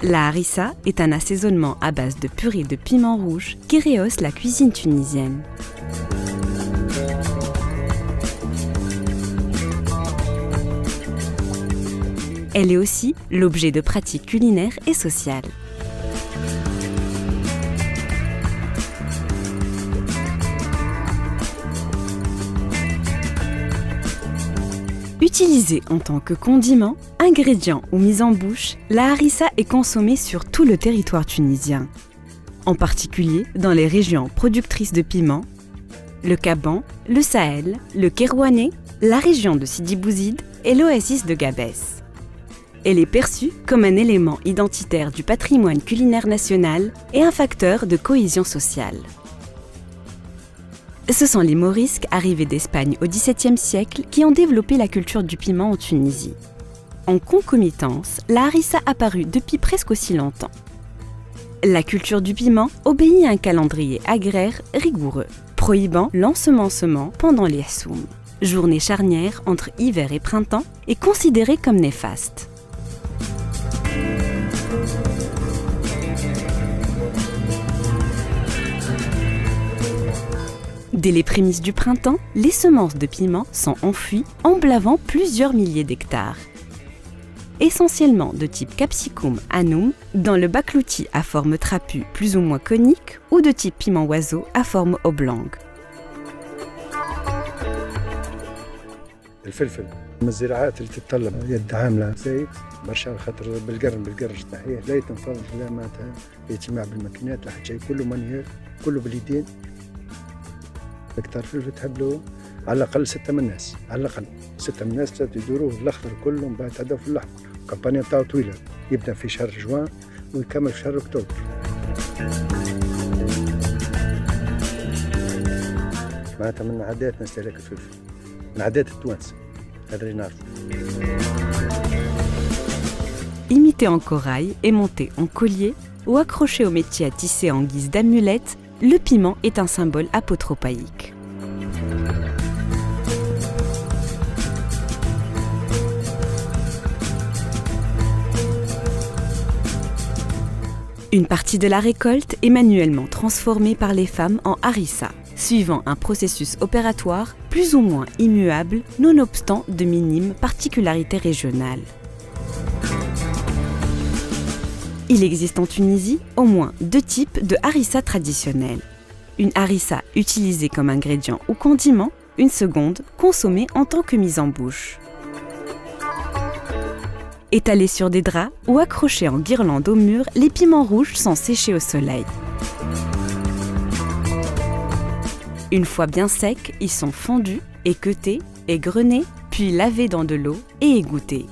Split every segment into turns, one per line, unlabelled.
La harissa est un assaisonnement à base de purée de piment rouge qui rehausse la cuisine tunisienne. Elle est aussi l'objet de pratiques culinaires et sociales. Utilisée en tant que condiment, ingrédient ou mise en bouche, la harissa est consommée sur tout le territoire tunisien, en particulier dans les régions productrices de piments, le Kaban, le Sahel, le Kérouanais, la région de Sidi Bouzid et l'oasis de Gabès. Elle est perçue comme un élément identitaire du patrimoine culinaire national et un facteur de cohésion sociale. Ce sont les Morisques arrivés d'Espagne au XVIIe siècle qui ont développé la culture du piment en Tunisie. En concomitance, la harissa apparut depuis presque aussi longtemps. La culture du piment obéit à un calendrier agraire rigoureux, prohibant l'ensemencement pendant les Hsoum, journée charnière entre hiver et printemps, et considérée comme néfaste. Dès les prémices du printemps, les semences de piment sont enfouies, emblavant plusieurs milliers d'hectares. Essentiellement de type capsicum anum, dans le baklouti à forme trapue plus ou moins conique ou de type piment oiseau à forme oblongue.
الفلفل من الزراعات اللي تتطلب يد عامله زيت برشا خاطر بالقرج صحيح لا يتنفض لا معناتها يجتمع بالماكينات لا حتى شيء كله مانيير كله باليدين. هكتار فلفل تحب له على الاقل 6 من الناس على الاقل 6 من الناس يدوروه الاخضر كله من بعد تعدوا في الاحمر. الكامبانيا بتاعه طويله يبدا في شهر جوان ويكمل في شهر اكتوبر. معناتها من عاداتنا استهلاك الفلفل من عادات التوانسه هذا اللي نعرفه.
Imité en corail et monté en collier ou accroché au métier à tisser en guise d'amulette, le piment est un symbole apotropaïque. Une partie de la récolte est manuellement transformée par les femmes en harissa, suivant un processus opératoire plus ou moins immuable, nonobstant de minimes particularités régionales. Il existe en Tunisie au moins 2 types de harissa traditionnels. Une harissa utilisée comme ingrédient ou condiment, une seconde consommée en tant que mise en bouche. Étalés sur des draps ou accrochés en guirlande au mur, les piments rouges sont séchés au soleil. Une fois bien secs, ils sont fondus, équeutés, égrenés, puis lavés dans de l'eau et égouttés.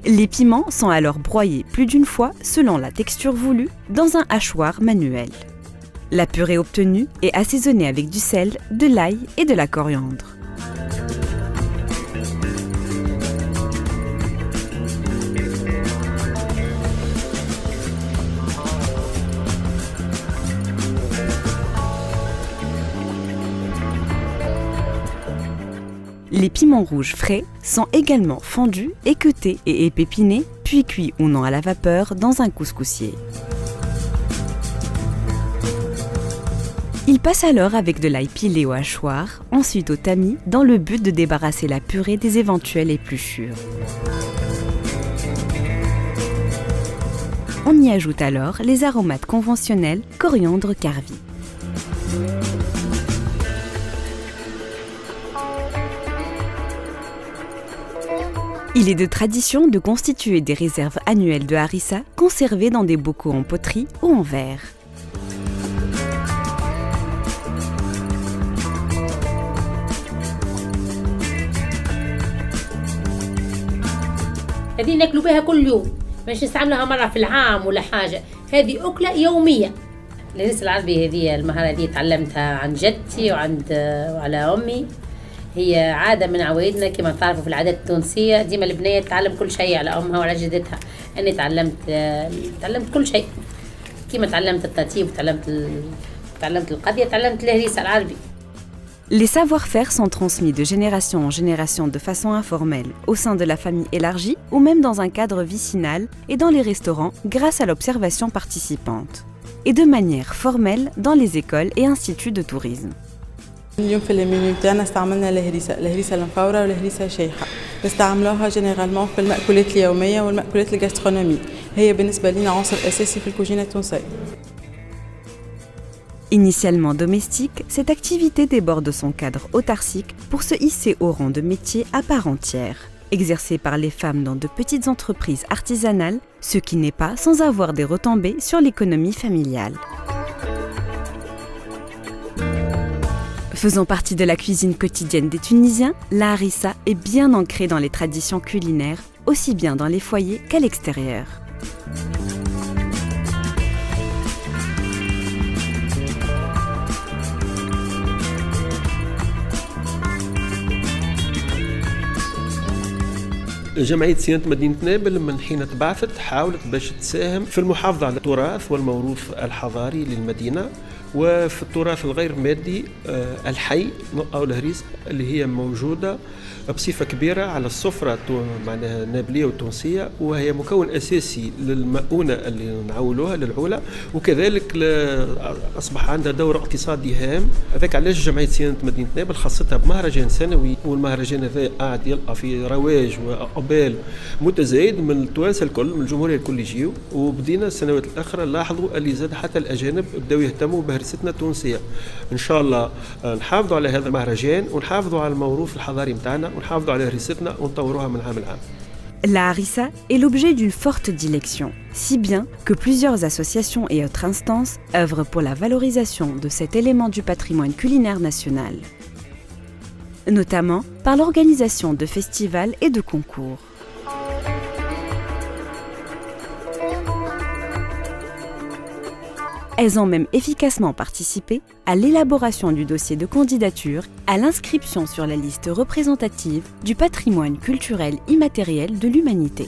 Les piments sont alors broyés plus d'une fois selon la texture voulue dans un hachoir manuel. La purée obtenue est assaisonnée avec du sel, de l'ail et de la coriandre. Les piments rouges frais sont également fondus, équeutés et épépinés, puis cuits ou non à la vapeur dans un couscoussier. Ils passent alors avec de l'ail pilé au hachoir, ensuite au tamis, dans le but de débarrasser la purée des éventuelles épluchures. On y ajoute alors les aromates conventionnels coriandre carvi. Il est de tradition de constituer des réserves annuelles de harissa conservées dans des bocaux en poterie ou en verre.
هذه ناكلوا بها كل يوم مش نستعملها مرة في العام ولا حاجة. هذه أكلة يومية. الهريسة العربي هذه المهارة دي تعلمتها عن جدتي وعلى أمي. هي عادة من عوايدنا كما تعرفوا في العادات التونسية ديما البنية تتعلم كل شيء على أمها وعلى جدتها. أنا تعلمت كل شيء كما تعلمت التطيب وتعلمت القضية تعلمت الهريسة العربي.
Les savoir-faire sont transmis de génération en génération de façon informelle, au sein de la famille élargie ou même dans un cadre vicinal et dans les restaurants grâce à l'observation participante. Et de manière formelle dans les écoles et instituts de tourisme.
اليوم في المنيو تاعنا استعملنا الهريسة المفورة والهريسة الشايحة. نستعملوها جينيرالمون في المأكولات اليومية والمأكولات الغاسترونومية. هي بالنسبة لنا عنصر أساسي في الكوجينة التونسية.
Initialement domestique, cette activité déborde son cadre autarcique pour se hisser au rang de métier à part entière, exercé par les femmes dans de petites entreprises artisanales, ce qui n'est pas sans avoir des retombées sur l'économie familiale. Faisant partie de la cuisine quotidienne des Tunisiens, la harissa est bien ancrée dans les traditions culinaires, aussi bien dans les foyers qu'à l'extérieur.
جمعية صيانة مدينة نابل من حين تبعثت حاولت باش تساهم في المحافظة على التراث والموروث الحضاري للمدينة وفي التراث الغير مادي الحي أو الهريسة اللي هي موجودة بصفة كبيرة على السفرة معناها النابلية والتونسية وهي مكون أساسي للمؤونة اللي نعولوها للعولة وكذلك أصبح عندها دور اقتصادي هام. هذاك علاش جمعية صيانة مدينة نابل خاصتها بمهرجان سنوي والمهرجان هذا قاعد يلقى في رواج وإقبال متزايد من التوانسة الكل من الجمهورية الكل يجيو وبدينا السنوات الأخرى نلاحظوا اللي زاد حتى الأجانب بدأوا يهتموا بهرستنا التونسية. إن شاء الله نحافظوا على هذا المهرجان ونحافظوا على الموروث الحضاري متاعنا ونحافظوا على هرستنا ونطوروها من عام لعام.
La harissa est l'objet d'une forte dilection, si bien que plusieurs associations et autres instances œuvrent pour la valorisation de cet élément du patrimoine culinaire national, notamment par l'organisation de festivals et de concours. Elles ont même efficacement participé à l'élaboration du dossier de candidature, à l'inscription sur la liste représentative du patrimoine culturel immatériel de l'humanité.